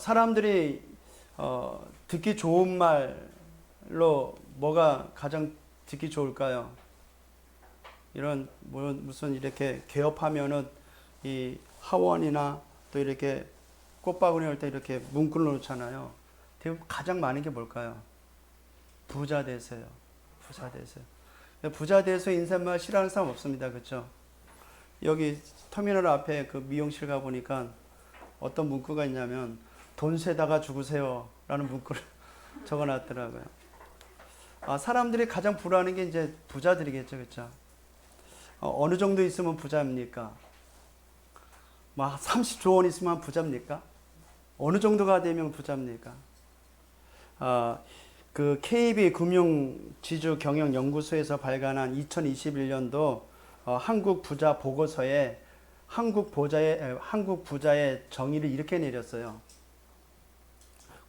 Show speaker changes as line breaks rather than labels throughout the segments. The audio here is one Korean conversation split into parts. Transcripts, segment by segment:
사람들이 듣기 좋은 말로 뭐가 가장 듣기 좋을까요? 이런 무슨 이렇게 개업하면은 이 하원이나 또 이렇게 꽃바구니 할 때 이렇게 문구를 놓잖아요. 대부분 가장 많은 게 뭘까요? 부자 되세요. 부자 되세요. 부자 돼서 인사말 싫어하는 사람 없습니다. 그렇죠? 여기 터미널 앞에 그 미용실 가 보니까 어떤 문구가 있냐면 돈 세다가 죽으세요 라는 문구를 적어놨더라고요. 사람들이 가장 부러워하는 게 이제 부자들이겠죠. 그렇죠? 어느 정도 있으면 부자입니까? 막 30조 원 있으면 부자입니까? 어느 정도가 되면 부자입니까? 그 KB 금융지주경영연구소에서 발간한 2021년도 한국 부자 보고서에 한국 부자의 정의를 이렇게 내렸어요.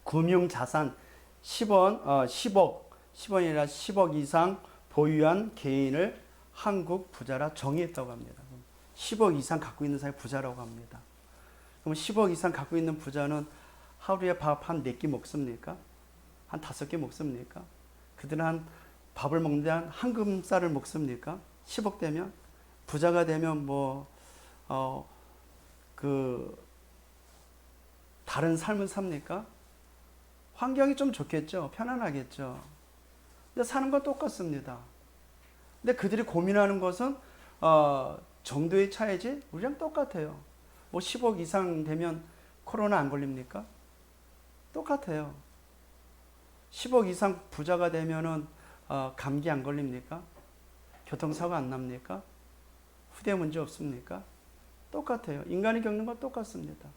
금융자산 10억이 10억 이상 보유한 개인을 한국 부자라 정의했다고 합니다. 10억 이상 갖고 있는 사람이 부자라고 합니다. 그럼 10억 이상 갖고 있는 부자는 하루에 밥 한 4끼 먹습니까? 한 5끼 먹습니까? 그들은 한 밥을 먹는데 한 금쌀을 먹습니까? 10억 되면? 부자가 되면 다른 삶을 삽니까? 환경이 좀 좋겠죠? 편안하겠죠? 근데 사는 건 똑같습니다. 근데 그들이 고민하는 것은, 정도의 차이지? 우리랑 똑같아요. 10억 이상 되면 코로나 안 걸립니까? 똑같아요. 10억 이상 부자가 되면은, 감기 안 걸립니까? 교통사고 안 납니까? 후대 문제 없습니까? 똑같아요. 인간이 겪는 건 똑같습니다.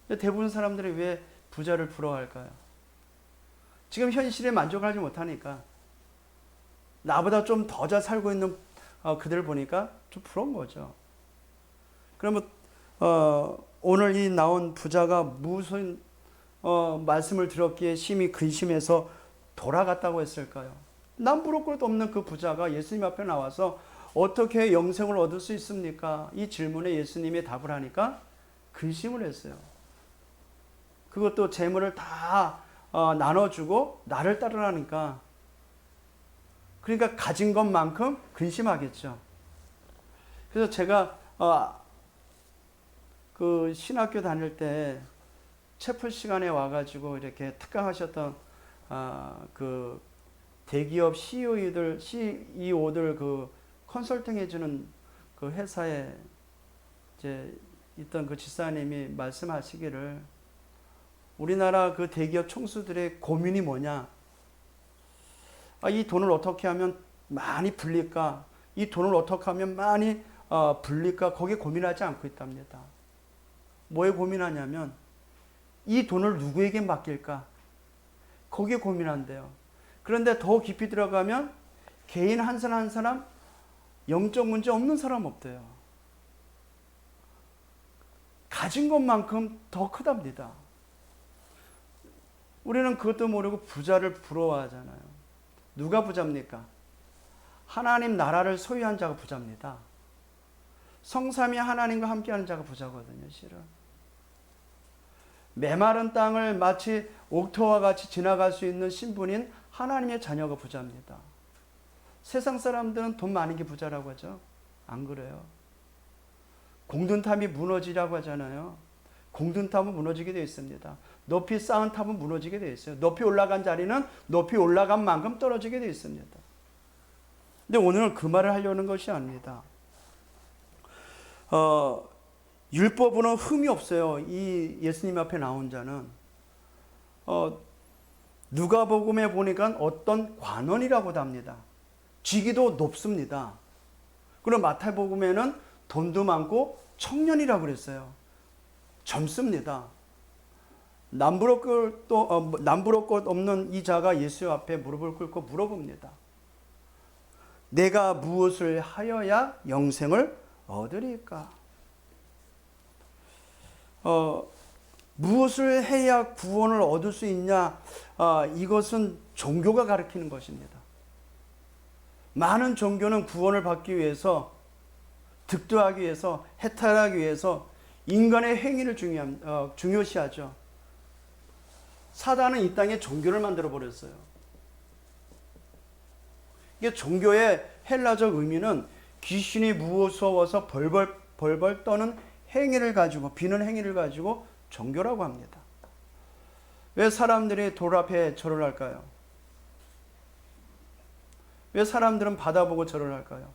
근데 대부분 사람들이 왜 부자를 부러워할까요? 지금 현실에 만족하지 못하니까. 나보다 좀 더 잘 살고 있는 그들을 보니까 좀 부러운 거죠. 그러면 오늘 이 나온 부자가 무슨 말씀을 들었기에 심히 근심해서 돌아갔다고 했을까요? 남 부러울 것도 없는 그 부자가 예수님 앞에 나와서 어떻게 영생을 얻을 수 있습니까? 이 질문에 예수님이 답을 하니까 근심을 했어요. 그것도 재물을 다 나눠주고 나를 따르라니까. 그러니까 가진 것만큼 근심하겠죠. 그래서 제가 그 신학교 다닐 때 채플 시간에 와가지고 이렇게 특강하셨던 그 대기업 CEO들 그 컨설팅 해주는 그 회사에 이제 있던 그 집사님이 말씀하시기를, 우리나라 그 대기업 총수들의 고민이 뭐냐? 이 돈을 어떻게 하면 많이 불릴까? 이 돈을 어떻게 하면 많이 불릴까? 거기에 고민하지 않고 있답니다. 뭐에 고민하냐면 이 돈을 누구에게 맡길까? 거기에 고민한대요. 그런데 더 깊이 들어가면 개인 한 사람 한 사람 영적 문제 없는 사람 없대요. 가진 것만큼 더 크답니다. 우리는 그것도 모르고 부자를 부러워하잖아요. 누가 부자입니까? 하나님 나라를 소유한 자가 부자입니다. 성삼위 하나님과 함께하는 자가 부자거든요, 실은. 메마른 땅을 마치 옥토와 같이 지나갈 수 있는 신분인 하나님의 자녀가 부자입니다. 세상 사람들은 돈 많은 게 부자라고 하죠. 안 그래요. 공든탑이 무너지라고 하잖아요. 공든탑은 무너지게 되어 있습니다. 높이 쌓은 탑은 무너지게 되어 있어요. 높이 올라간 자리는 높이 올라간 만큼 떨어지게 되어 있습니다. 근데 오늘은 그 말을 하려는 것이 아닙니다. 율법으로는 흠이 없어요. 이 예수님 앞에 나온 자는. 누가복음에 보니까 어떤 관원이라고도 합니다. 직위도 높습니다. 그리고 마태복음에는 돈도 많고 청년이라고 그랬어요. 젊습니다. 남부러울 것 없는 이 자가 예수 앞에 무릎을 꿇고 물어봅니다. 내가 무엇을 하여야 영생을 얻으리까? 무엇을 해야 구원을 얻을 수 있냐? 이것은 종교가 가르치는 것입니다. 많은 종교는 구원을 받기 위해서, 득도하기 위해서, 해탈하기 위해서 인간의 행위를 중요시하죠. 사단은 이 땅에 종교를 만들어 버렸어요. 이게 종교의 헬라적 의미는 귀신이 무서워서 벌벌 떠는 행위를 가지고, 비는 행위를 가지고 종교라고 합니다. 왜 사람들이 돌 앞에 절을 할까요? 왜 사람들은 바다 보고 절을 할까요?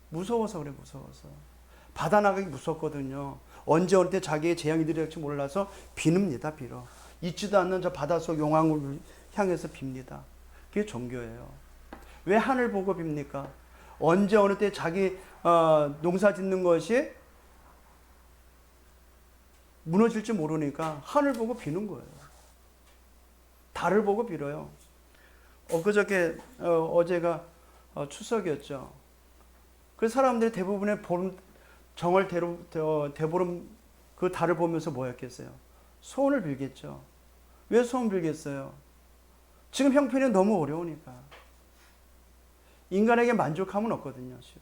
무서워서 그래, 무서워서. 바다 나가기 무섭거든요. 언제 어느 때 자기의 재앙이 들릴지 몰라서 비릅니다, 빌어. 있지도 않는 저 바닷속 용왕을 향해서 빕니다. 그게 종교예요. 왜 하늘 보고 빕니까? 언제 어느 때 자기 농사 짓는 것이 무너질지 모르니까 하늘 보고 비는 거예요. 달을 보고 빌어요. 그저께 어제가 추석이었죠. 그 사람들이 대부분의 정월 대보름 그 달을 보면서 뭐 했겠어요? 소원을 빌겠죠. 왜 소원 빌겠어요? 지금 형편이 너무 어려우니까. 인간에게 만족함은 없거든요, 실은.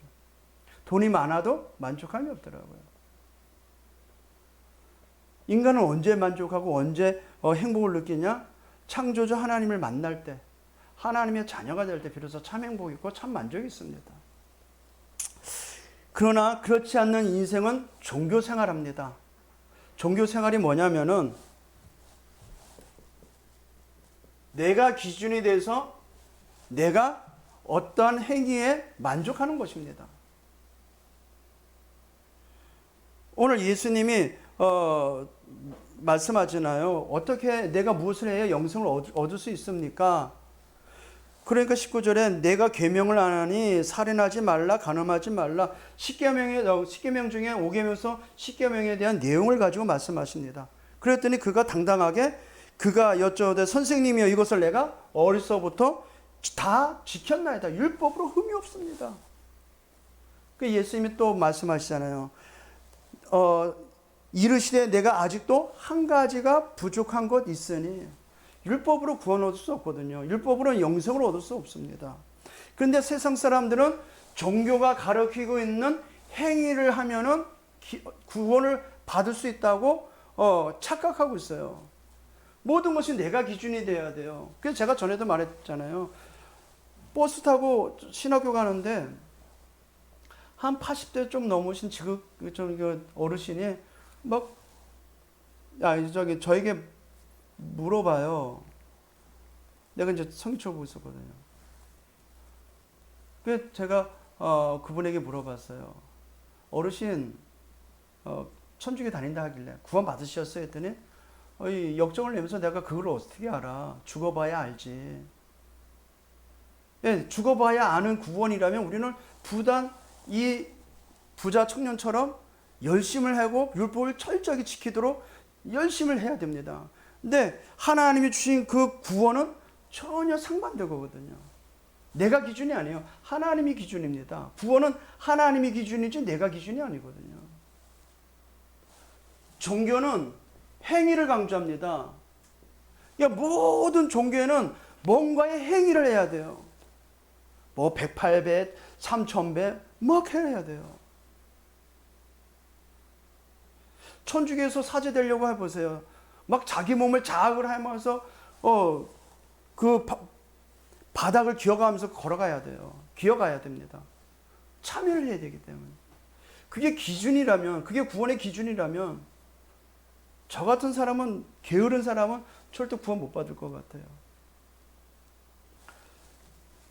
돈이 많아도 만족함이 없더라고요. 인간은 언제 만족하고 언제 행복을 느끼냐? 창조주 하나님을 만날 때, 하나님의 자녀가 될 때 비로소 참 행복이 있고 참 만족이 있습니다. 그러나 그렇지 않는 인생은 종교 생활합니다. 종교 생활이 뭐냐면은 내가 기준이 돼서 내가 어떠한 행위에 만족하는 것입니다. 오늘 예수님이 말씀하잖아요. 어떻게 내가 무엇을 해야 영생을 얻을 수 있습니까? 그러니까 19절에 내가 계명을 안 하니 살인하지 말라, 간음하지 말라. 10계명 중에 5계명에서 10계명에 대한 내용을 가지고 말씀하십니다. 그랬더니 그가 당당하게 그가 여쭤오되 선생님이여 이것을 내가 어려서부터 다 지켰나이다. 율법으로 흠이 없습니다. 그 예수님이 또 말씀하시잖아요. 이르시되 내가 아직도 한 가지가 부족한 것 있으니 율법으로 구원 얻을 수 없거든요. 율법으로는 영생을 얻을 수 없습니다. 그런데 세상 사람들은 종교가 가르치고 있는 행위를 하면은 구원을 받을 수 있다고 착각하고 있어요. 모든 것이 내가 기준이 돼야 돼요. 그래서 제가 전에도 말했잖아요. 버스 타고 신학교 가는데 한 80대 좀 넘으신 어르신이 막 저에게 물어봐요. 내가 이제 성경 보고 있었거든요. 그래서 제가 그분에게 물어봤어요. 어르신 천주교 다닌다 하길래 구원 받으셨어요? 했더니 역정을 내면서 내가 그걸 어떻게 알아? 죽어봐야 알지. 예, 죽어봐야 아는 구원이라면 우리는 부단 이 부자 청년처럼 열심을 하고 율법을 철저히 지키도록 열심을 해야 됩니다. 근데 하나님이 주신 그 구원은 전혀 상반되거든요. 내가 기준이 아니에요. 하나님이 기준입니다. 구원은 하나님이 기준이지 내가 기준이 아니거든요. 종교는 행위를 강조합니다. 그러니까 모든 종교에는 뭔가의 행위를 해야 돼요. 뭐 108배, 3000배 막 해야 돼요. 천주교에서 사제 되려고 해보세요. 막 자기 몸을 자학을 하면서 바닥을 기어가면서 걸어가야 돼요. 기어가야 됩니다. 참여를 해야 되기 때문에. 그게 기준이라면, 그게 구원의 기준이라면 저 같은 사람은, 게으른 사람은 절대 구원 못 받을 것 같아요.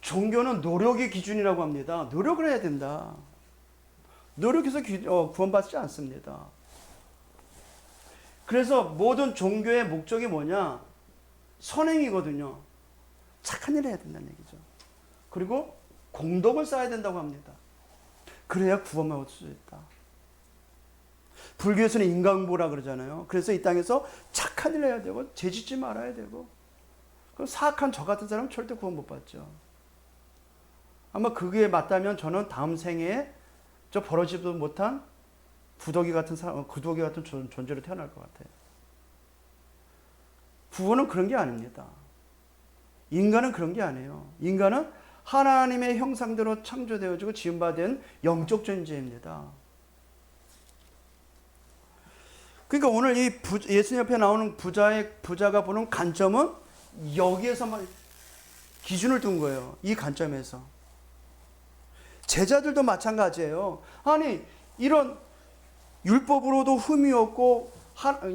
종교는 노력이 기준이라고 합니다. 노력을 해야 된다. 노력해서 구원받지 않습니다. 그래서 모든 종교의 목적이 뭐냐? 선행이거든요. 착한 일을 해야 된다는 얘기죠. 그리고 공덕을 쌓아야 된다고 합니다. 그래야 구원을 얻을 수 있다. 불교에서는 인간보라 그러잖아요. 그래서 이 땅에서 착한 일을 해야 되고 죄짓지 말아야 되고 사악한 저 같은 사람은 절대 구원 못 받죠. 아마 그게 맞다면 저는 다음 생에 저 벌어지도 못한 구더기 같은 존재로 태어날 것 같아요. 구원은 그런 게 아닙니다. 인간은 그런 게 아니에요. 인간은 하나님의 형상대로 창조되어지고 지음받은 영적 존재입니다. 그러니까 오늘 이 예수님 옆에 나오는 부자가 보는 관점은 여기에서만 기준을 둔 거예요. 이 관점에서. 제자들도 마찬가지예요. 아니, 이런 율법으로도 흠이 없고,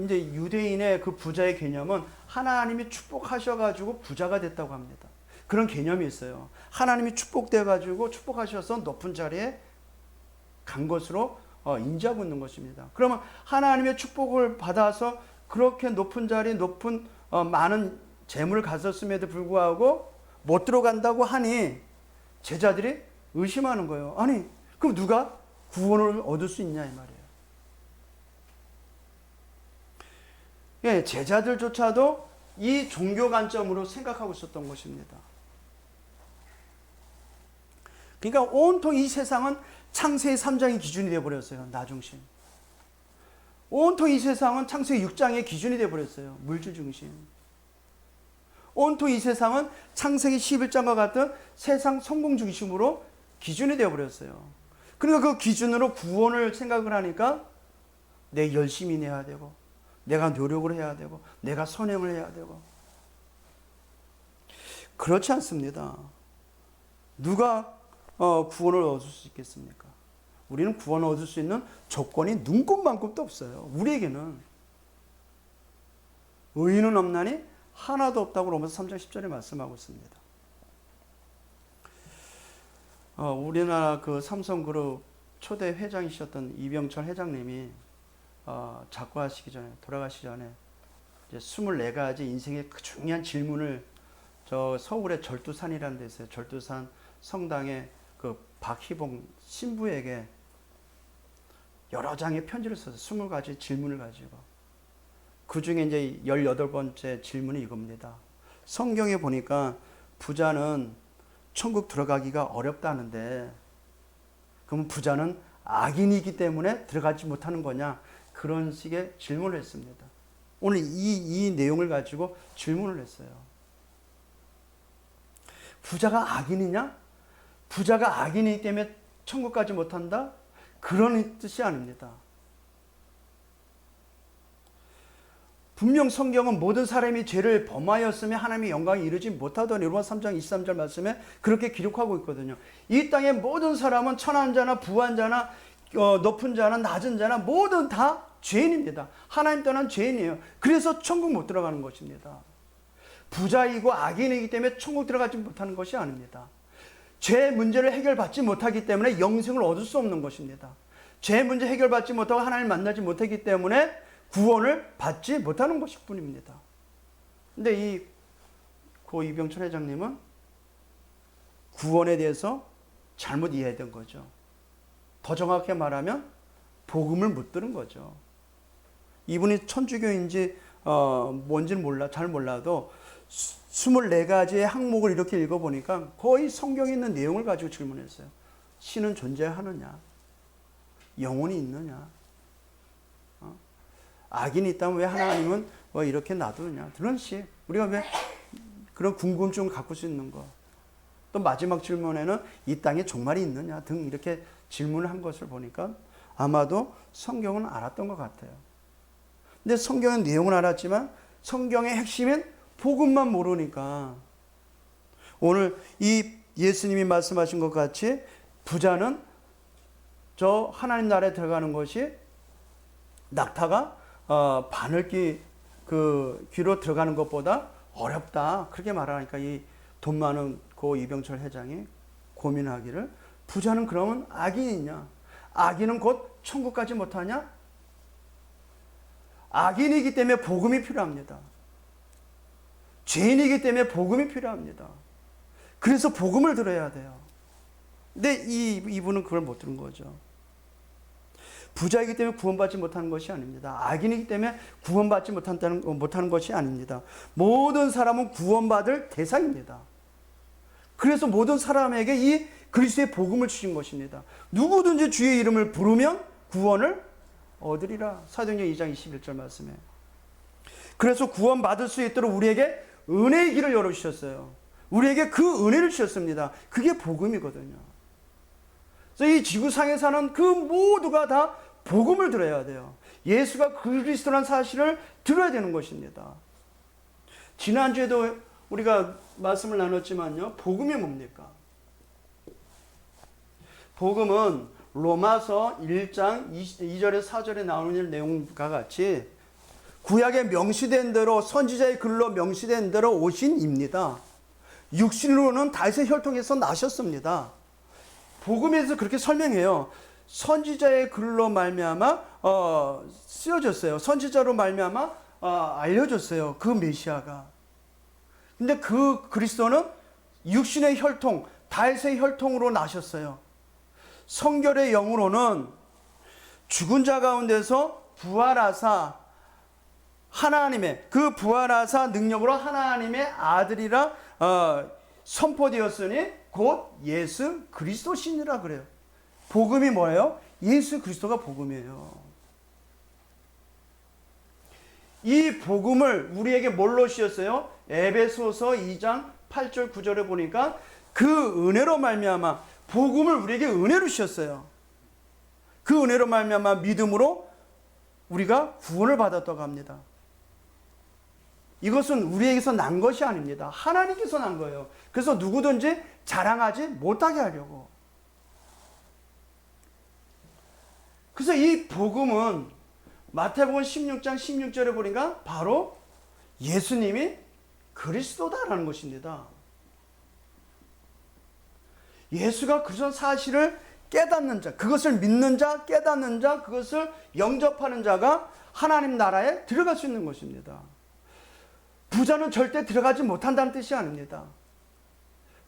이제 유대인의 그 부자의 개념은 하나님이 축복하셔가지고 부자가 됐다고 합니다. 그런 개념이 있어요. 하나님이 축복돼가지고 축복하셔서 높은 자리에 간 것으로 인지하고 있는 것입니다. 그러면 하나님의 축복을 받아서 그렇게 높은 자리, 많은 재물을 가졌음에도 불구하고 못 들어간다고 하니 제자들이 의심하는 거예요. 아니, 그럼 누가 구원을 얻을 수 있냐 이 말이에요. 예, 제자들조차도 이 종교 관점으로 생각하고 있었던 것입니다. 그러니까 온통 이 세상은 창세기 3장의 기준이 되어버렸어요. 나 중심. 온통 이 세상은 창세기 6장의 기준이 되어버렸어요. 물질 중심. 온통 이 세상은 창세기 11장과 같은 세상 성공 중심으로 기준이 되어버렸어요. 그러니까 그 기준으로 구원을 생각을 하니까 내 열심히 내야 되고, 내가 노력을 해야 되고, 내가 선행을 해야 되고. 그렇지 않습니다. 누가 구원을 얻을 수 있겠습니까? 우리는 구원을 얻을 수 있는 조건이 눈꼽만큼도 없어요. 우리에게는. 의인은 없나니 하나도 없다고 로마서 3장 10절에 말씀하고 있습니다. 우리나라 그 삼성그룹 초대 회장이셨던 이병철 회장님이 작고하시기 전에, 돌아가시기 전에 이제 24가지 인생의 그 중요한 질문을 저 서울의 절두산이라는 데서 절두산 성당에 그 박희봉 신부에게 여러 장의 편지를 써서 20가지 질문을 가지고, 그 중에 이제 18번째 질문이 이겁니다. 성경에 보니까 부자는 천국 들어가기가 어렵다는데, 그러면 부자는 악인이기 때문에 들어가지 못하는 거냐? 그런 식의 질문을 했습니다. 오늘 이 내용을 가지고 질문을 했어요. 부자가 악인이냐? 부자가 악인이기 때문에 천국 가지 못한다? 그런 뜻이 아닙니다. 분명 성경은 모든 사람이 죄를 범하였으면 하나님의 영광에 이르지 못하더니 로마서 3장 23절 말씀에 그렇게 기록하고 있거든요. 이 땅의 모든 사람은 천한 자나 부한 자나 높은 자나 낮은 자나 모든 다 죄인입니다. 하나님 떠난 죄인이에요. 그래서 천국 못 들어가는 것입니다. 부자이고 악인이기 때문에 천국 들어가지 못하는 것이 아닙니다. 죄 문제를 해결받지 못하기 때문에 영생을 얻을 수 없는 것입니다. 죄 문제 해결받지 못하고 하나님을 만나지 못하기 때문에 구원을 받지 못하는 것일 뿐입니다. 근데 고 이병철 회장님은 구원에 대해서 잘못 이해된 거죠. 더 정확히 말하면 복음을 못 들은 거죠. 이분이 천주교인지 뭔지는 잘 몰라도 24가지의 항목을 이렇게 읽어보니까 거의 성경에 있는 내용을 가지고 질문했어요. 신은 존재하느냐? 영혼이 있느냐? 악인이 있다면 왜 하나님은 이렇게 놔두느냐? 그런 식. 우리가 왜 그런 궁금증을 갖고 수 있는 거. 또 마지막 질문에는 이 땅에 종말이 있느냐? 등 이렇게 질문을 한 것을 보니까 아마도 성경은 알았던 것 같아요. 근데 성경의 내용은 알았지만 성경의 핵심은 복음만 모르니까 오늘 이 예수님이 말씀하신 것 같이 부자는 저 하나님 나라에 들어가는 것이 낙타가 바늘귀 귀로 들어가는 것보다 어렵다. 그렇게 말하니까 이 돈 많은 고 이병철 회장이 고민하기를, 부자는 그러면 악인이냐? 악인은 곧 천국까지 못하냐? 악인이기 때문에 복음이 필요합니다. 죄인이기 때문에 복음이 필요합니다. 그래서 복음을 들어야 돼요. 근데 이분은 그걸 못 들은 거죠. 부자이기 때문에 구원받지 못하는 것이 아닙니다. 악인이기 때문에 구원받지 못하는 것이 아닙니다. 모든 사람은 구원받을 대상입니다. 그래서 모든 사람에게 이 그리스도의 복음을 주신 것입니다. 누구든지 주의 이름을 부르면 구원을 얻으리라. 사도행전 2장 21절 말씀에. 그래서 구원받을 수 있도록 우리에게 은혜의 길을 열어주셨어요. 우리에게 그 은혜를 주셨습니다. 그게 복음이거든요. 그래서 이 지구상에 사는 그 모두가 다 복음을 들어야 돼요. 예수가 그리스도라는 사실을 들어야 되는 것입니다. 지난주에도 우리가 말씀을 나눴지만요. 복음이 뭡니까? 복음은 로마서 1장 2절에서 4절에 나오는 내용과 같이 구약에 명시된 대로 선지자의 글로 명시된 대로 오신 입니다. 육신으로는 다윗의 혈통에서 나셨습니다. 복음에서 그렇게 설명해요. 선지자의 글로 말미암아 쓰여졌어요. 선지자로 말미암아 알려졌어요. 그 메시아가. 근데 그 그리스도는 육신의 혈통, 다윗의 혈통으로 나셨어요. 성결의 영으로는 죽은 자 가운데서 부활하사 하나님의 그 부활하사 능력으로 하나님의 아들이라 선포되었으니 곧 예수 그리스도시니라 그래요. 복음이 뭐예요? 예수 그리스도가 복음이에요. 이 복음을 우리에게 뭘로 주셨어요? 에베소서 2장 8절 9절에 보니까 그 은혜로 말미암아 복음을 우리에게 은혜로 주셨어요. 그 은혜로 말미암아 믿음으로 우리가 구원을 받았다고 합니다. 이것은 우리에게서 난 것이 아닙니다. 하나님께서 난 거예요. 그래서 누구든지 자랑하지 못하게 하려고. 그래서 이 복음은 마태복음 16장 16절에 보니까 바로 예수님이 그리스도다라는 것입니다. 예수가 그런 사실을 깨닫는 자, 그것을 믿는 자, 깨닫는 자, 그것을 영접하는 자가 하나님 나라에 들어갈 수 있는 것입니다. 부자는 절대 들어가지 못한다는 뜻이 아닙니다.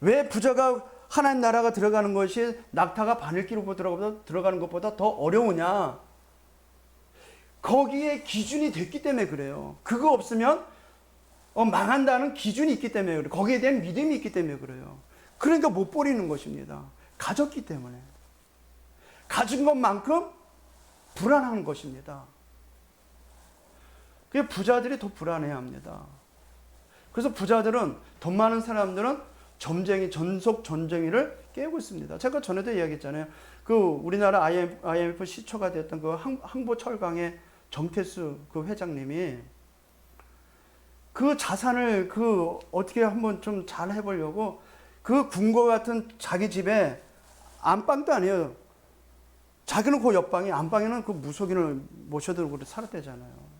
왜 부자가 하나님 나라가 들어가는 것이 낙타가 바늘기로 들어가는 것보다 더 어려우냐? 거기에 기준이 됐기 때문에 그래요. 그거 없으면 망한다는 기준이 있기 때문에 그래요. 거기에 대한 믿음이 있기 때문에 그래요. 그러니까 못 버리는 것입니다. 가졌기 때문에. 가진 것만큼 불안한 것입니다. 그게 부자들이 더 불안해합니다. 그래서 부자들은, 돈 많은 사람들은 전속 전쟁이를 깨우고 있습니다. 제가 전에도 이야기했잖아요. 그 우리나라 IMF 시초가 됐던 그 항보철강의 정태수 그 회장님이 그 자산을 어떻게 한번 좀 잘 해보려고 그 궁궐 같은 자기 집에 안방도 아니에요. 자기는 그 옆방에, 안방에는 그 무속인을 모셔두고 살았대잖아요.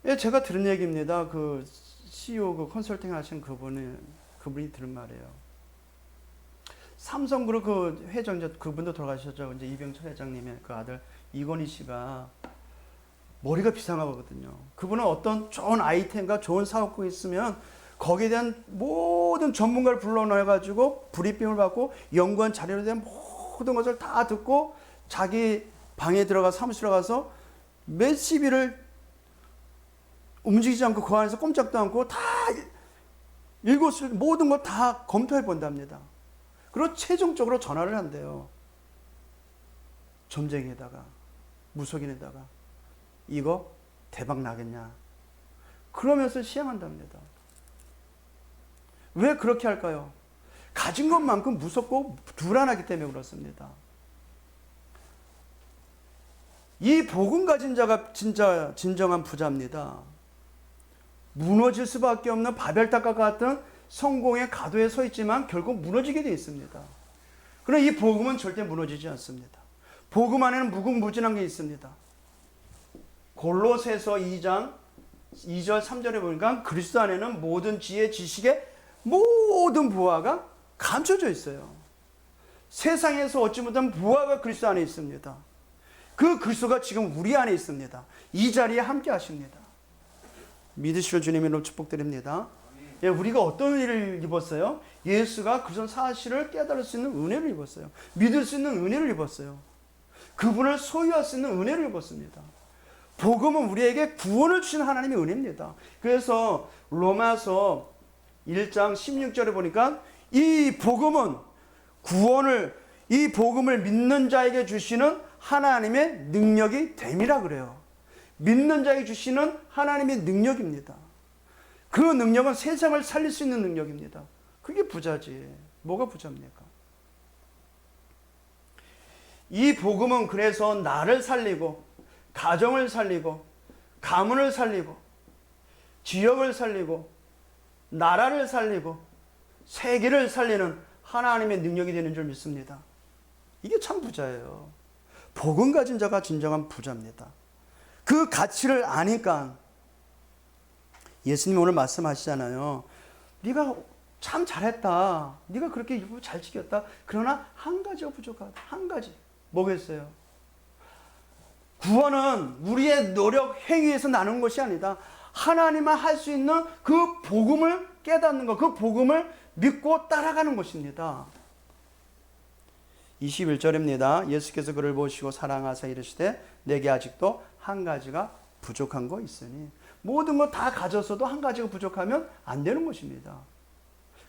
예, 제가 들은 얘기입니다. 그 CEO 그 컨설팅 하신 그분이 들은 말이에요. 삼성그룹 그 회장, 그분도 돌아가셨죠. 이제 이병철 회장님의 그 아들 이건희 씨가 머리가 비상하거든요. 그분은 어떤 좋은 아이템과 좋은 사업국이 있으면 거기에 대한 모든 전문가를 불러내가지고 브리핑을 받고 연구한 자료에 대한 모든 것을 다 듣고 자기 방에 사무실에 가서 몇 시비를 움직이지 않고 그 안에서 꼼짝도 않고 다 읽었을 모든 걸 다 검토해 본답니다. 그리고 최종적으로 전화를 한대요. 점쟁이에다가, 무속인에다가 이거 대박 나겠냐. 그러면서 시행한답니다. 왜 그렇게 할까요? 가진 것만큼 무섭고 불안하기 때문에 그렇습니다. 이 복음 가진 자가 진짜 진정한 부자입니다. 무너질 수밖에 없는 바벨탑과 같은 성공의 가도에 서 있지만 결국 무너지게 되어 있습니다. 그러나 이 복음은 절대 무너지지 않습니다. 복음 안에는 무궁무진한 게 있습니다. 골로새서 2장 2절 3절에 보니까 그리스도 안에는 모든 지혜 지식의 모든 부하가 감춰져 있어요. 세상에서 얻지 못한 부하가 그리스도 안에 있습니다. 그 그리스도가 지금 우리 안에 있습니다. 이 자리에 함께 하십니다. 믿으실 주님의 축복드립니다. 예, 우리가 어떤 일을 입었어요? 예수가 그런 사실을 깨달을 수 있는 은혜를 입었어요. 믿을 수 있는 은혜를 입었어요. 그분을 소유할 수 있는 은혜를 입었습니다. 복음은 우리에게 구원을 주신 하나님의 은혜입니다. 그래서 로마서 1장 16절에 보니까 이 복음은 이 복음을 믿는 자에게 주시는 하나님의 능력이 됨이라 그래요. 믿는 자에게 주시는 하나님의 능력입니다. 그 능력은 세상을 살릴 수 있는 능력입니다. 그게 부자지. 뭐가 부자입니까? 이 복음은 그래서 나를 살리고 가정을 살리고 가문을 살리고 지역을 살리고 나라를 살리고 세계를 살리는 하나님의 능력이 되는 줄 믿습니다. 이게 참 부자예요. 복음 가진 자가 진정한 부자입니다. 그 가치를 아니까 예수님 오늘 말씀하시잖아요. 네가 참 잘했다. 네가 그렇게 율법 잘 지켰다. 그러나 한 가지가 부족하다. 한 가지. 뭐겠어요? 구원은 우리의 노력 행위에서 나는 것이 아니다. 하나님만 할 수 있는 그 복음을 깨닫는 것, 그 복음을 믿고 따라가는 것입니다. 21절입니다. 예수께서 그를 보시고 사랑하사 이르시되 내게 아직도 한 가지가 부족한 거 있으니. 모든 거 다 가졌어도 한 가지가 부족하면 안 되는 것입니다.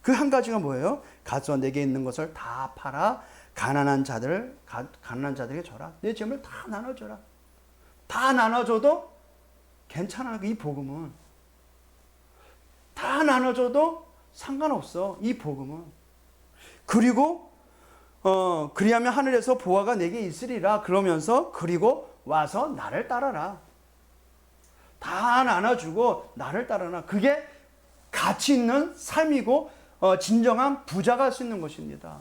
그 한 가지가 뭐예요? 가서 내게 있는 것을 다 팔아 가난한 자들에게 줘라. 내 재물 다 나눠줘라. 다 나눠줘도 괜찮아. 이 복음은 다 나눠줘도 상관없어. 이 복음은. 그리고 그리하면 하늘에서 보화가 내게 있으리라. 그러면서 그리고 와서 나를 따라라. 다 나눠주고 나를 따라라. 그게 가치 있는 삶이고 진정한 부자가 할 수 있는 것입니다.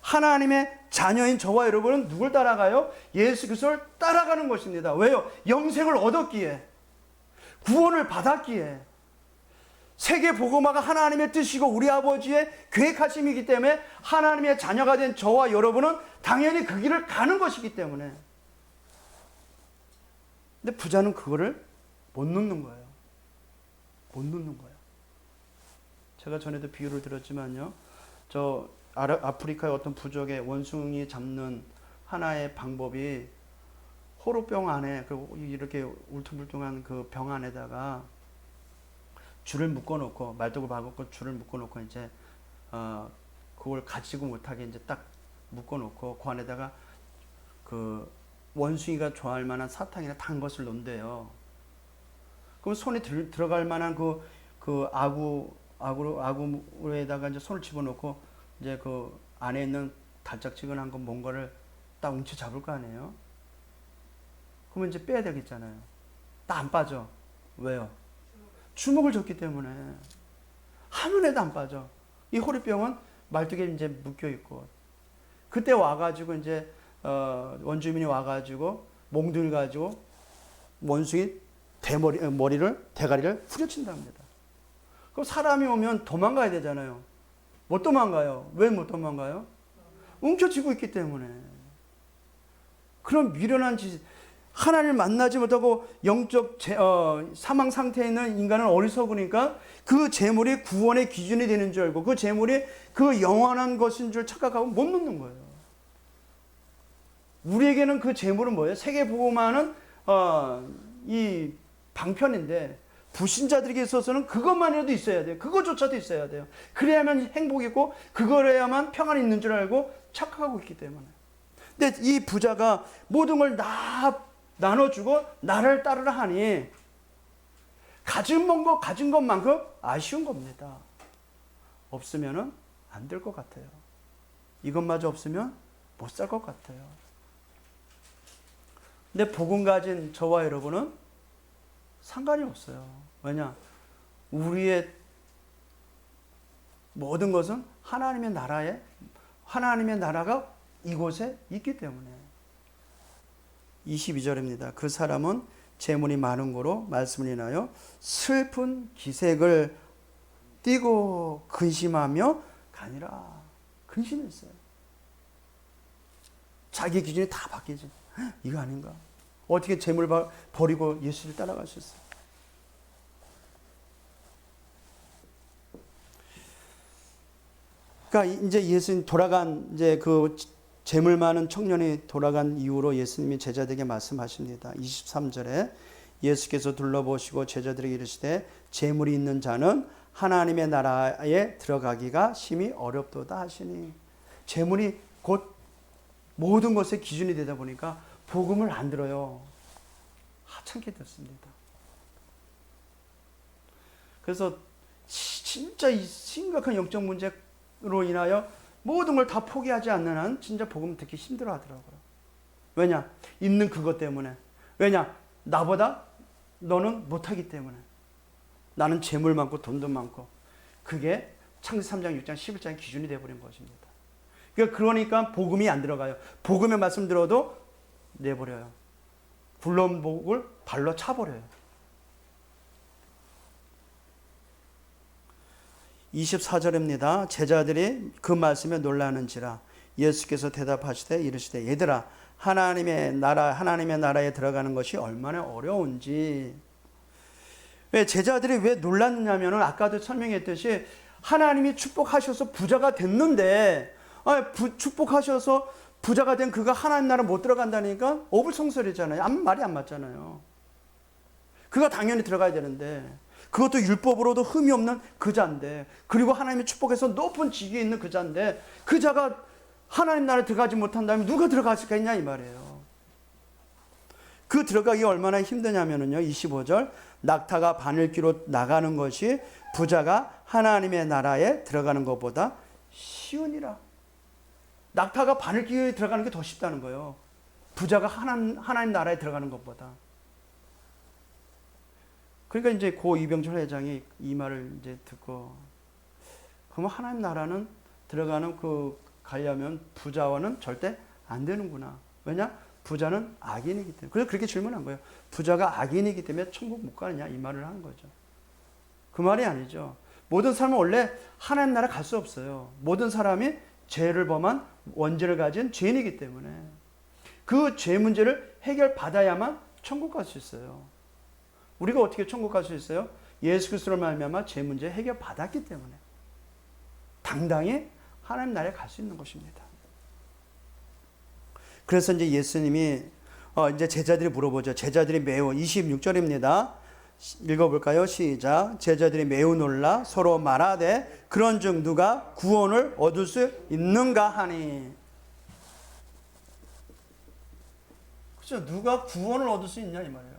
하나님의 자녀인 저와 여러분은 누굴 따라가요? 예수 그리스도를 따라가는 것입니다. 왜요? 영생을 얻었기에, 구원을 받았기에, 세계 복음화가 하나님의 뜻이고 우리 아버지의 계획하심이기 때문에 하나님의 자녀가 된 저와 여러분은 당연히 그 길을 가는 것이기 때문에. 근데 부자는 그거를 못 놓는 거예요. 못 놓는 거예요. 제가 전에도 비유를 들었지만요. 저 아프리카의 어떤 부족의 원숭이 잡는 하나의 방법이 호루병 안에 이렇게 울퉁불퉁한 그 병 안에다가 줄을 묶어놓고 말뚝을 박고 줄을 묶어놓고 이제 그걸 가지고 못하게 이제 딱 묶어놓고 그 안에다가 그 원숭이가 좋아할 만한 사탕이나 단 것을 넣는데요. 그럼 손이 들어갈 만한 그 아구에다가 이제 손을 집어넣고 이제 그 안에 있는 달짝지근한 거 뭔가를 딱 뭉쳐 잡을 거 아니에요? 그러면 이제 빼야 되겠잖아요. 딱 안 빠져. 왜요? 주먹을 줬기 때문에. 한눈에도 안 빠져. 이 호리병은 말뚝에 이제 묶여 있고. 그때 와가지고 이제, 원주민이 와가지고 몽둥이를 가지고 원숭이 대가리를 후려친답니다. 그럼 사람이 오면 도망가야 되잖아요. 못 도망가요. 왜 못 도망가요? 움켜쥐고 있기 때문에. 그런 미련한 짓, 하나님을 만나지 못하고 영적 사망 상태에 있는 인간은 어리석으니까 그 재물이 구원의 기준이 되는 줄 알고 그 재물이 그 영원한 것인 줄 착각하고 못 놓는 거예요. 우리에게는 그 재물은 뭐예요? 세계 복음화는 이 방편인데 불신자들에게 있어서는 그것만이라도 있어야 돼요. 그것조차도 있어야 돼요. 그래야만 행복이고 그거래야만 평안이 있는 줄 알고 착각하고 있기 때문에. 근데 이 부자가 모든 걸 나눠주고 나를 따르라 하니 가진 것만큼 아쉬운 겁니다. 없으면 안 될 것 같아요. 이것마저 없으면 못 살 것 같아요. 근데 복음 가진 저와 여러분은 상관이 없어요. 왜냐? 우리의 모든 것은 하나님의 나라가 이곳에 있기 때문에. 22절입니다. 그 사람은 재물이 많은 거로 말씀을 인하여 슬픈 기색을 띠고 근심하며 가니라. 근심했어요. 자기 기준이 다 바뀌지. 이거 아닌가? 어떻게 재물 버리고 예수를 따라가셨어요? 그러니까 이제 예수님 이제 그 재물 많은 청년이 돌아간 이후로 예수님이 제자들에게 말씀하십니다. 23절에 예수께서 둘러보시고 제자들에게 이르시되 재물이 있는 자는 하나님의 나라에 들어가기가 심히 어렵도다 하시니. 재물이 곧 모든 것의 기준이 되다 보니까 복음을 안 들어요. 하찮게 됐습니다. 그래서 진짜 이 심각한 영적 문제로 인하여 모든 걸 다 포기하지 않는 한 진짜 복음 듣기 힘들어 하더라고요. 왜냐? 있는 그것 때문에. 왜냐? 나보다 너는 못하기 때문에. 나는 재물 많고 돈도 많고. 그게 창세기 3장, 6장, 11장의 기준이 되어버린 것입니다. 그러니까 복음이 안 들어가요. 복음의 말씀 들어도 내버려요. 굴러온 복을 발로 차버려요. 24절입니다. 제자들이 그 말씀에 놀라는지라 예수께서 대답하시되 이르시되 얘들아 하나님의 나라에 들어가는 것이 얼마나 어려운지. 왜 제자들이 왜 놀랐느냐면은 아까도 설명했듯이 하나님이 축복하셔서 부자가 됐는데 축복하셔서 부자가 된 그가 하나님 나라 못 들어간다니까 어불성설이잖아요. 아무 말이 안 맞잖아요. 그가 당연히 들어가야 되는데 그것도 율법으로도 흠이 없는 그자인데 그리고 하나님의 축복해서 높은 직위에 있는 그자인데 그자가 하나님 나라에 들어가지 못한다면 누가 들어갈 수가 있냐 이 말이에요. 그 들어가기 얼마나 힘드냐면요. 25절 낙타가 바늘귀로 나가는 것이 부자가 하나님의 나라에 들어가는 것보다 쉬우니라. 낙타가 바늘귀에 들어가는 게 더 쉽다는 거예요. 부자가 하나님 나라에 들어가는 것보다. 그러니까 이제 고 이병철 회장이 이 말을 이제 듣고 그러면 하나님 나라는 들어가는 가려면 부자와는 절대 안 되는구나. 왜냐? 부자는 악인이기 때문에. 그래서 그렇게 질문한 거예요. 부자가 악인이기 때문에 천국 못 가느냐 이 말을 하는 거죠. 그 말이 아니죠. 모든 사람은 원래 하나님 나라 갈 수 없어요. 모든 사람이 죄를 범한 원죄를 가진 죄인이기 때문에 그 죄 문제를 해결받아야만 천국 갈 수 있어요. 우리가 어떻게 천국 갈 수 있어요? 예수 그리스도로 말미암아 죄 문제 해결받았기 때문에 당당히 하나님 나라에 갈 수 있는 것입니다. 그래서 이제 예수님이 이제 제자들이 물어보죠. 제자들이 매우 26절입니다. 읽어볼까요? 시작. 제자들이 매우 놀라 서로 말하되 그런즉 누가 구원을 얻을 수 있는가 하니. 그렇죠. 누가 구원을 얻을 수 있냐 이 말이에요.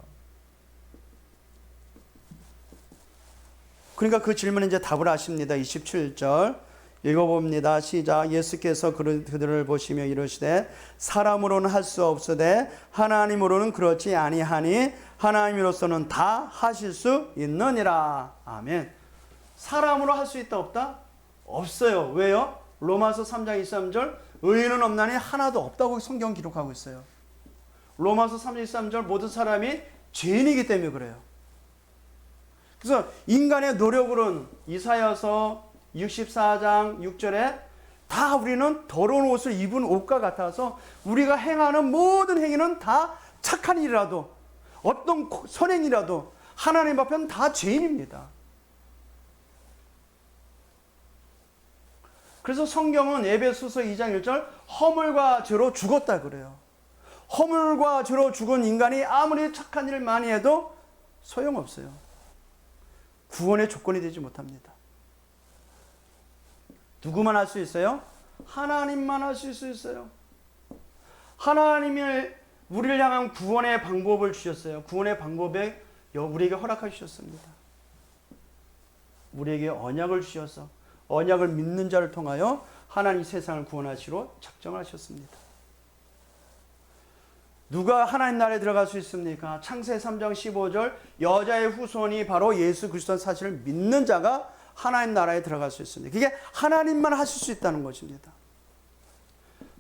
그러니까 그 질문에 이제 답을 하십니다. 27절 읽어봅니다. 시작. 예수께서 그들을 보시며 이르시되 사람으로는 할 수 없으되 하나님으로는 그렇지 아니하니 하나님으로서는 다 하실 수 있느니라. 아멘. 사람으로 할 수 있다 없다? 없어요. 왜요? 로마서 3장 23절 의인은 없나니 하나도 없다고 성경 기록하고 있어요. 로마서 3장 23절 모든 사람이 죄인이기 때문에 그래요. 그래서 인간의 노력으로는 이사야서 64장 6절에 다 우리는 더러운 옷을 입은 옷과 같아서 우리가 행하는 모든 행위는 다 착한 일이라도 어떤 선행이라도 하나님 앞에는 다 죄인입니다. 그래서 성경은 에베소서 2장 1절 허물과 죄로 죽었다 그래요. 허물과 죄로 죽은 인간이 아무리 착한 일을 많이 해도 소용없어요. 구원의 조건이 되지 못합니다. 누구만 할 수 있어요? 하나님만 하실 수 있어요. 하나님이 우리를 향한 구원의 방법을 주셨어요. 구원의 방법에 우리에게 허락하셨습니다. 우리에게 언약을 주셔서 언약을 믿는 자를 통하여 하나님 세상을 구원하시러 작정하셨습니다. 누가 하나님 나라에 들어갈 수 있습니까? 창세기 3장 15절 여자의 후손이 바로 예수 그리스도 사실을 믿는 자가 하나님 나라에 들어갈 수 있습니다. 그게 하나님만 하실 수 있다는 것입니다.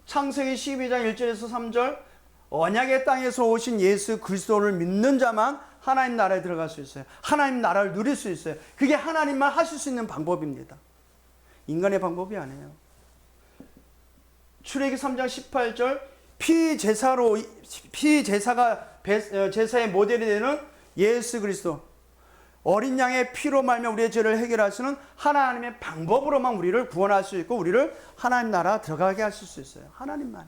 창세기 12장 1절에서 3절 언약의 땅에서 오신 예수 그리스도를 믿는 자만 하나님 나라에 들어갈 수 있어요. 하나님 나라를 누릴 수 있어요. 그게 하나님만 하실 수 있는 방법입니다. 인간의 방법이 아니에요. 출애기 3장 18절 피제사가 제사의 모델이 되는 예수 그리스도 어린 양의 피로 말며 우리의 죄를 해결하시는 하나님의 방법으로만 우리를 구원할 수 있고 우리를 하나님 나라 들어가게 하실 수 있어요. 하나님만.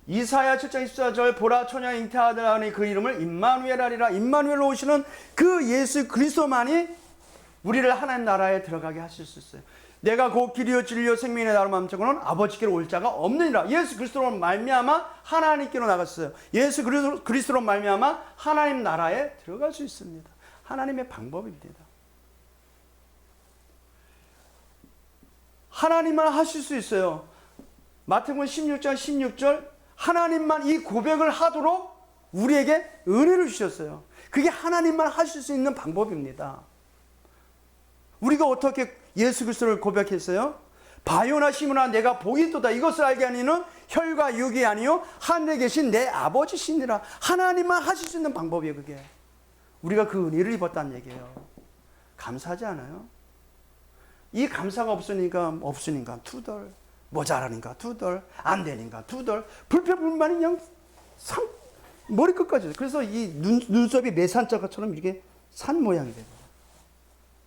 이사야 7장 24절 보라 처녀 잉태하더라니 그 이름을 임마누엘 하리라. 임마누엘로 오시는 그 예수 그리스도만이 우리를 하나님 나라에 들어가게 하실 수 있어요. 내가 곧 길이요 진리요 생명의 나로 맘자고는 아버지께로 올 자가 없느니라. 예수 그리스도로 말미암아 하나님께로 나갔어요. 예수 그리스도로 말미암아 하나님 나라에 들어갈 수 있습니다. 하나님의 방법입니다. 하나님만 하실 수 있어요. 마태복음 16장 16절 하나님만 이 고백을 하도록 우리에게 은혜를 주셨어요. 그게 하나님만 하실 수 있는 방법입니다. 우리가 어떻게 예수 그리스도를 고백했어요? 바요나 시므나 내가 복이 있도다. 이것을 알게 하니는 혈과 육이 아니요 하늘에 계신 내 아버지시니라. 하나님만 하실 수 있는 방법이에요. 그게 우리가 그 은혜를 입었다는 얘기예요. 감사하지 않아요? 이 감사가 없으니까 투덜, 모자라니까 투덜, 안 되니까 투덜, 불평불만이 그냥 머리끝까지. 그래서 이 눈썹이 매산자가처럼 이게 산 모양이 돼요.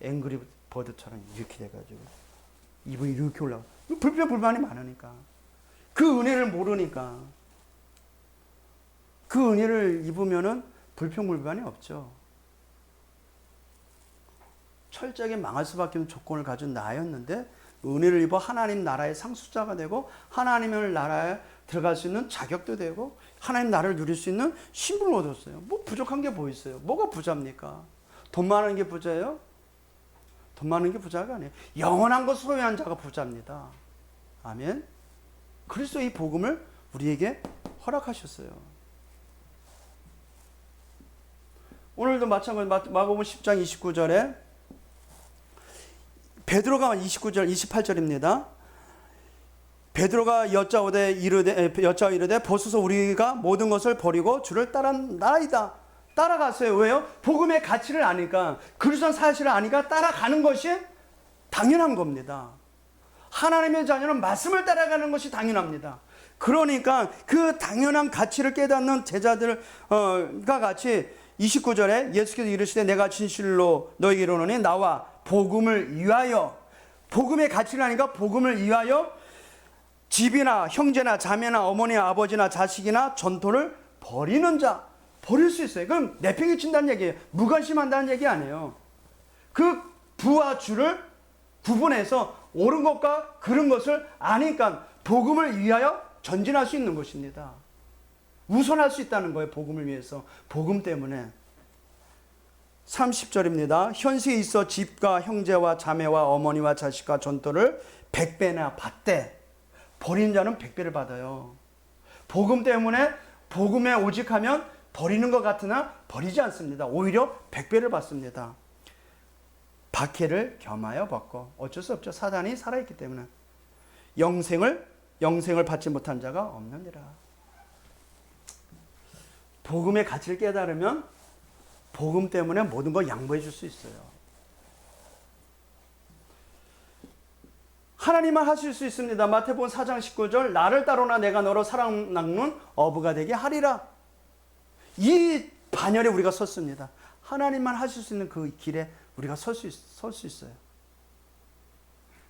앵그리 버드처럼 이렇게 돼가지고 입이 이렇게 올라가. 불평불만이 많으니까, 그 은혜를 모르니까. 그 은혜를 입으면은 불평불만이 없죠. 철저하게 망할 수밖에 없는 조건을 가진 나였는데 은혜를 입어 하나님 나라의 상속자가 되고 하나님의 나라에 들어갈 수 있는 자격도 되고 하나님 나라를 누릴 수 있는 신분을 얻었어요. 뭐 부족한 게 뭐 있어요? 뭐가 부자입니까? 돈 많은 게 부자예요? 돈 많은 게 부자가 아니에요. 영원한 것 소유한 자가 부자입니다. 아멘. 그리스도 이 복음을 우리에게 허락하셨어요. 오늘도 마찬가지 마가복음 10장 29절에 베드로가 29절 28절입니다. 베드로가 여짜오되 이르되 보소서 우리가 모든 것을 버리고 주를 따라나이다. 따라갔어요. 왜요? 복음의 가치를 아니까, 그리스도의 사실을 아니까 따라가는 것이 당연한 겁니다. 하나님의 자녀는 말씀을 따라가는 것이 당연합니다. 그러니까 그 당연한 가치를 깨닫는 제자들과 같이 29절에 예수께서 이르시되 내가 진실로 너희에게 이르노니 나와 복음을 위하여, 복음의 가치를 아니까 복음을 위하여 집이나 형제나 자매나 어머니나 아버지나 자식이나 전토를 버리는 자, 버릴 수 있어요. 그럼 내팽개 친다는 얘기예요. 무관심한다는 얘기 아니에요. 그 부와 주를 구분해서 옳은 것과 그른 것을 아니까 복음을 위하여 전진할 수 있는 것입니다. 우선할 수 있다는 거예요. 복음을 위해서. 복음 때문에. 30절입니다. 현세에 있어 집과 형제와 자매와 어머니와 자식과 전토를 100배나 받되 버린 자는 100배를 받아요. 복음 때문에 복음에 오직하면 버리는 것 같으나 버리지 않습니다. 오히려 100배를 받습니다. 박해를 겸하여 받고, 어쩔 수 없죠. 사단이 살아있기 때문에. 영생을 받지 못한 자가 없느니라. 복음의 가치를 깨달으면 복음 때문에 모든 걸 양보해 줄 수 있어요. 하나님만 하실 수 있습니다. 마태복음 4장 19절 나를 따르나 내가 너로 사랑 나누는 어부가 되게 하리라. 이 반열에 우리가 섰습니다. 하나님만 하실 수 있는 그 길에 우리가 설 수 있어요.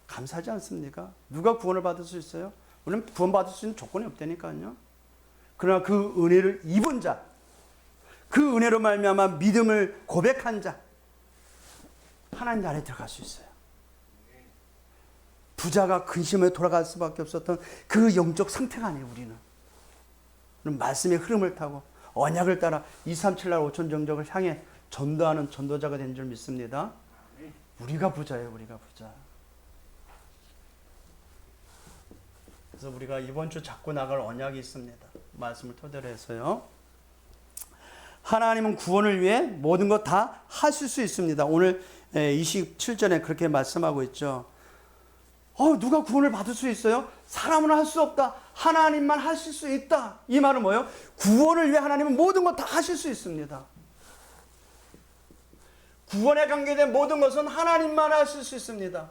감사하지 않습니까? 누가 구원을 받을 수 있어요? 우리는 구원받을 수 있는 조건이 없다니까요. 그러나 그 은혜를 입은 자, 그 은혜로 말미암아 믿음을 고백한 자, 하나님 나라에 들어갈 수 있어요. 부자가 근심에 돌아갈 수밖에 없었던 그 영적 상태가 아니에요. 우리는 말씀의 흐름을 타고 언약을 따라 237날 5천 정적을 향해 전도하는 전도자가 된 줄 믿습니다. 우리가 부자예요. 우리가 부자. 그래서 우리가 이번 주 잡고 나갈 언약이 있습니다. 말씀을 토대로 해서요. 하나님은 구원을 위해 모든 것 다 하실 수 있습니다. 오늘 27절에 그렇게 말씀하고 있죠. 누가 구원을 받을 수 있어요? 사람은 할 수 없다. 하나님만 하실 수 있다. 이 말은 뭐예요? 구원을 위해 하나님은 모든 것 다 하실 수 있습니다. 구원에 관계된 모든 것은 하나님만 하실 수 있습니다.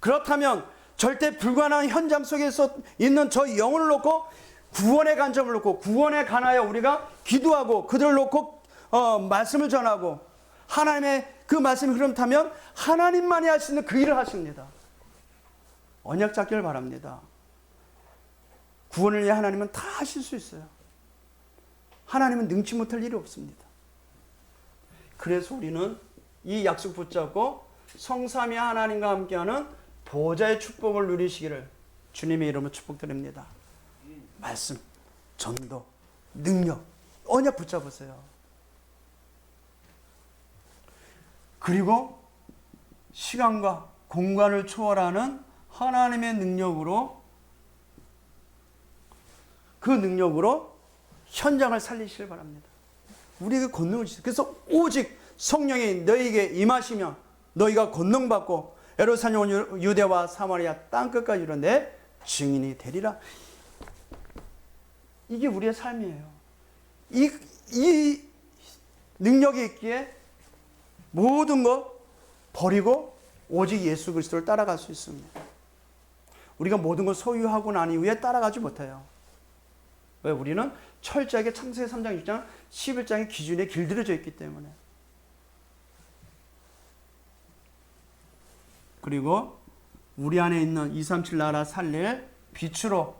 그렇다면 절대 불가능한 현장 속에서 있는 저 영혼을 놓고 구원의 관점을 놓고 구원에 관하여 우리가 기도하고 그들을 놓고 말씀을 전하고 하나님의 그 말씀이 흐름 타면 하나님만이 할 수 있는 그 일을 하십니다. 언약 잡기를 바랍니다. 구원을 위해 하나님은 다 하실 수 있어요. 하나님은 능치 못할 일이 없습니다. 그래서 우리는 이 약속 붙잡고 성삼위 하나님과 함께하는 보좌의 축복을 누리시기를 주님의 이름으로 축복드립니다. 말씀, 전도, 능력, 언약 붙잡으세요. 그리고 시간과 공간을 초월하는 하나님의 능력으로, 그 능력으로 현장을 살리시길 바랍니다. 우리에게 권능을 주세요. 그래서 오직 성령이 너희에게 임하시면 너희가 권능받고 예루살렘 유대와 사마리아 땅끝까지 이르러 내 증인이 되리라. 이게 우리의 삶이에요. 이 능력이 있기에 모든 것 버리고 오직 예수 그리스도를 따라갈 수 있습니다. 우리가 모든 걸 소유하고 난 이후에 따라가지 못해요. 왜? 우리는 철저하게 창세기 3장 6장 11장의 기준에 길들여져 있기 때문에. 그리고 우리 안에 있는 237 나라 살릴 빛으로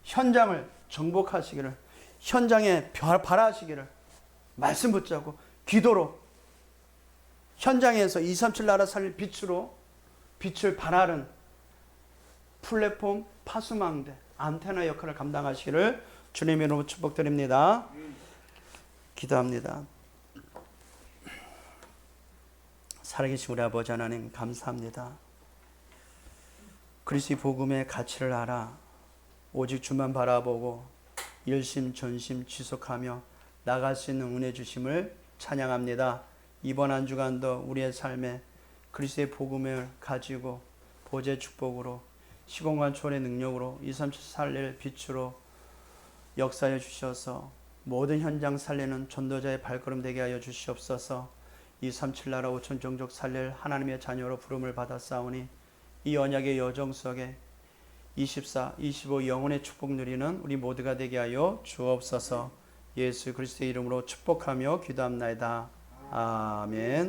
현장을 정복하시기를, 현장에 발하시기를 말씀 붙잡고 기도로 현장에서 237 나라 살릴 빛으로 빛을 발하는 플랫폼 파수망대 안테나 역할을 감당하시기를 주님의 이름으로 축복드립니다. 기도합니다. 살아계신 우리 아버지 하나님 감사합니다. 그리스도의 복음의 가치를 알아 오직 주만 바라보고 일심 전심 지속하며 나갈 수 있는 은혜 주심을 찬양합니다. 이번 한 주간도 우리의 삶에 그리스도의 복음을 가지고 보좌의 축복으로 시공간 초월의 능력으로 237 살릴 빛으로 역사해 주셔서 모든 현장 살리는 전도자의 발걸음 되게 하여 주시옵소서. 237 나라 5천 종족 살릴 하나님의 자녀로 부름을 받았사오니 이 언약의 여정 속에 24, 25 영혼의 축복 누리는 우리 모두가 되게 하여 주옵소서. 예수 그리스도의 이름으로 축복하며 기도합나이다. 아멘.